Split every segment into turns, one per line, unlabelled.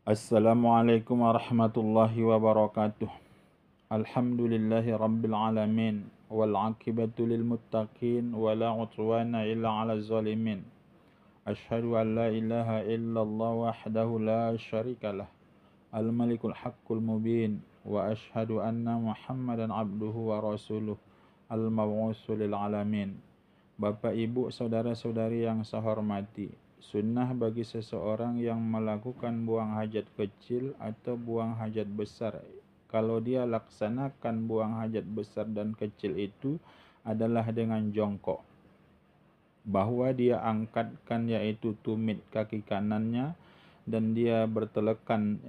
Assalamualaikum warahmatullahi wabarakatuh. Alhamdulillahi rabbil alamin. Wal aqibatu lil muttaqin wa la udwana illa 'alal zalimin. Asyhadu an la ilaha illallah wahdahu la syarikalah. Al malikul haqqul mubin wa asyhadu anna Muhammadan abduhu wa rasuluh. Al mab'utsu lil alamin. Bapak, Ibu, saudara-saudari yang saya hormati, sunnah bagi seseorang yang melakukan buang hajat kecil atau buang hajat besar, kalau dia laksanakan buang hajat besar dan kecil itu adalah dengan jongkok, bahwa dia angkatkan yaitu tumit kaki kanannya dan dia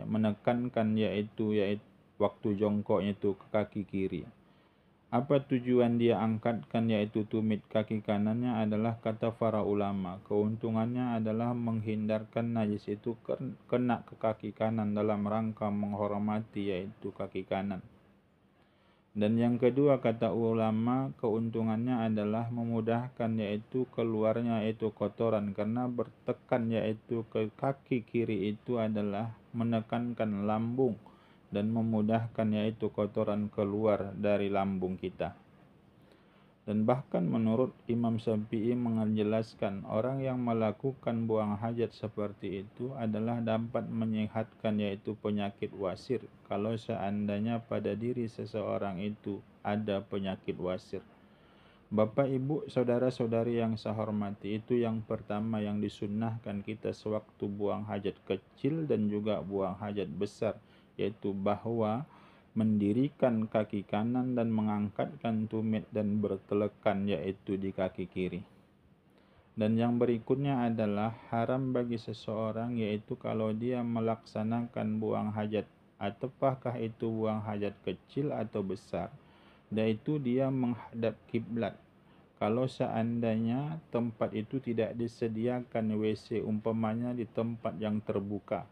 menekankan yaitu waktu jongkoknya itu ke kaki kiri. Apa tujuan dia angkatkan yaitu tumit kaki kanannya adalah kata para ulama. Keuntungannya adalah menghindarkan najis itu kena ke kaki kanan dalam rangka menghormati yaitu kaki kanan. Dan yang kedua kata ulama, keuntungannya adalah memudahkan yaitu keluarnya yaitu kotoran, karena bertekan yaitu ke kaki kiri itu adalah menekankan lambung dan memudahkan yaitu kotoran keluar dari lambung kita. Dan bahkan menurut Imam Syafi'i menjelaskan orang yang melakukan buang hajat seperti itu adalah dapat menyehatkan yaitu penyakit wasir kalau seandainya pada diri seseorang itu ada penyakit wasir. Bapak, Ibu, saudara-saudari yang saya hormati, itu yang pertama yang disunnahkan kita sewaktu buang hajat kecil dan juga buang hajat besar, yaitu bahwa mendirikan kaki kanan dan mengangkatkan tumit dan bertelekan yaitu di kaki kiri. Dan yang berikutnya adalah haram bagi seseorang yaitu kalau dia melaksanakan buang hajat, ataukah itu buang hajat kecil atau besar, yaitu dia menghadap kiblat. Kalau seandainya tempat itu tidak disediakan WC, umpamanya di tempat yang terbuka,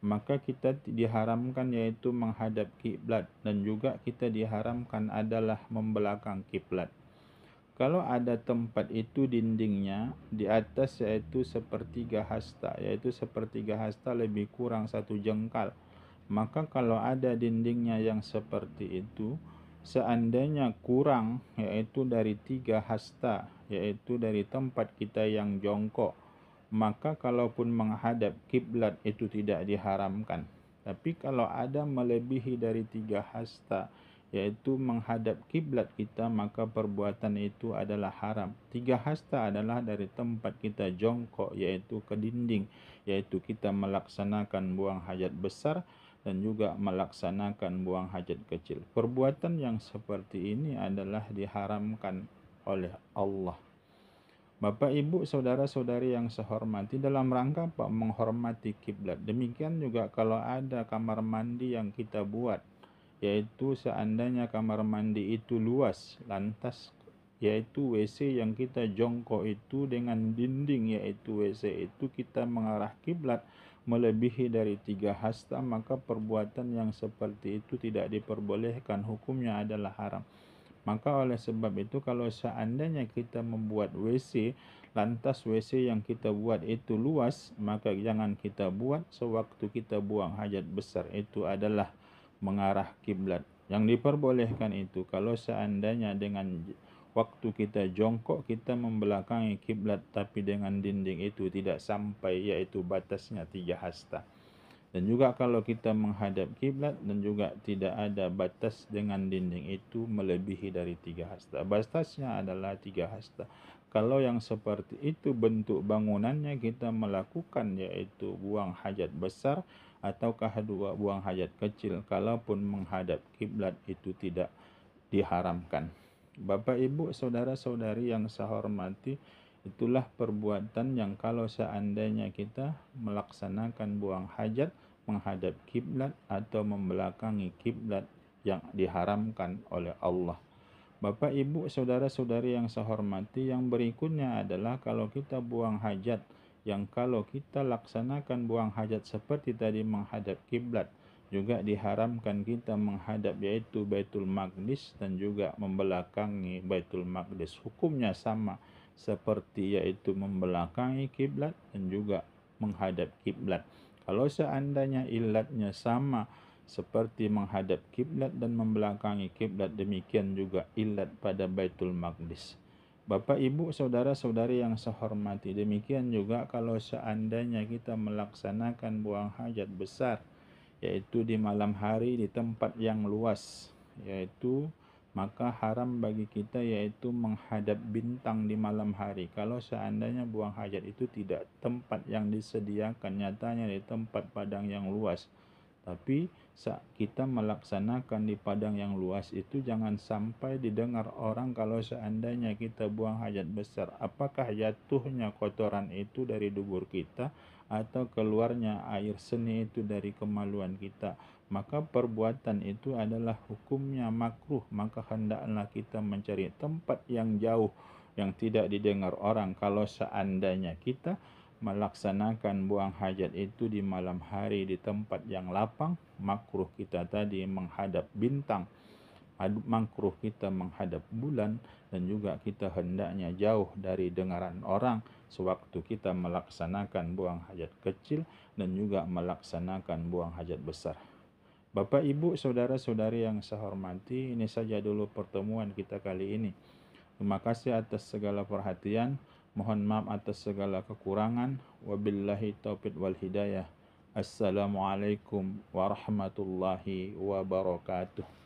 maka kita diharamkan yaitu menghadap kiblat, dan juga kita diharamkan adalah membelakang kiblat. Kalau ada tempat itu dindingnya di atas yaitu sepertiga hasta, yaitu sepertiga hasta lebih kurang 1 jengkal, maka kalau ada dindingnya yang seperti itu, seandainya kurang yaitu dari 3 hasta, yaitu dari tempat kita yang jongkok, maka kalaupun menghadap kiblat itu tidak diharamkan. Tapi kalau ada melebihi dari 3 hasta, yaitu menghadap kiblat kita, maka perbuatan itu adalah haram. 3 hasta adalah dari tempat kita jongkok yaitu ke dinding, yaitu kita melaksanakan buang hajat besar dan juga melaksanakan buang hajat kecil. Perbuatan yang seperti ini adalah diharamkan oleh Allah. Bapak, Ibu, saudara-saudari yang saya hormati, dalam rangka apa? Menghormati kiblat. Demikian juga kalau ada kamar mandi yang kita buat, yaitu seandainya kamar mandi itu luas, lantas yaitu WC yang kita jongkok itu dengan dinding yaitu WC itu kita mengarah kiblat melebihi dari 3 hasta, maka perbuatan yang seperti itu tidak diperbolehkan, hukumnya adalah haram. Maka oleh sebab itu kalau seandainya kita membuat WC, lantas WC yang kita buat itu luas, maka jangan kita buat sewaktu kita buang hajat besar, itu adalah mengarah kiblat. Yang diperbolehkan itu kalau seandainya dengan waktu kita jongkok kita membelakangi kiblat, tapi dengan dinding itu tidak sampai yaitu batasnya 3 hasta. Dan juga kalau kita menghadap kiblat dan juga tidak ada batas dengan dinding itu melebihi dari 3 hasta. Batasnya adalah 3 hasta. Kalau yang seperti itu bentuk bangunannya kita melakukan yaitu buang hajat besar ataukah buang hajat kecil, kalaupun menghadap kiblat itu tidak diharamkan. Bapak, Ibu, saudara-saudari yang saya hormati, itulah perbuatan yang kalau seandainya kita melaksanakan buang hajat menghadap kiblat atau membelakangi kiblat yang diharamkan oleh Allah. Bapak, Ibu, saudara-saudari yang saya hormati, yang berikutnya adalah kalau kita buang hajat, yang kalau kita laksanakan buang hajat seperti tadi menghadap kiblat, juga diharamkan kita menghadap yaitu Baitul Maqdis dan juga membelakangi Baitul Maqdis. Hukumnya sama seperti yaitu membelakangi kiblat dan juga menghadap kiblat. Kalau seandainya ilatnya sama seperti menghadap kiblat dan membelakangi kiblat, demikian juga ilat pada Baitul Maqdis. Bapak, Ibu, saudara-saudari yang saya hormati, demikian juga kalau seandainya kita melaksanakan buang hajat besar, yaitu di malam hari di tempat yang luas, yaitu maka haram bagi kita yaitu menghadap bintang di malam hari. Kalau seandainya buang hajat itu tidak tempat yang disediakan, nyatanya di tempat padang yang luas, tapi saat kita melaksanakan di padang yang luas itu jangan sampai didengar orang kalau seandainya kita buang hajat besar. Apakah jatuhnya kotoran itu dari dubur kita atau keluarnya air seni itu dari kemaluan kita? Maka perbuatan itu adalah hukumnya makruh. Maka hendaklah kita mencari tempat yang jauh yang tidak didengar orang. Kalau seandainya kita melaksanakan buang hajat itu di malam hari di tempat yang lapang, makruh kita tadi menghadap bintang, makruh kita menghadap bulan, dan juga kita hendaknya jauh dari dengaran orang sewaktu kita melaksanakan buang hajat kecil dan juga melaksanakan buang hajat besar. Bapak, Ibu, saudara-saudari yang saya hormati, ini saja dulu pertemuan kita kali ini. Terima kasih atas segala perhatian. Mohon maaf atas segala kekurangan. Wabillahi taufiq wal hidayah. Assalamualaikum warahmatullahi wabarakatuh.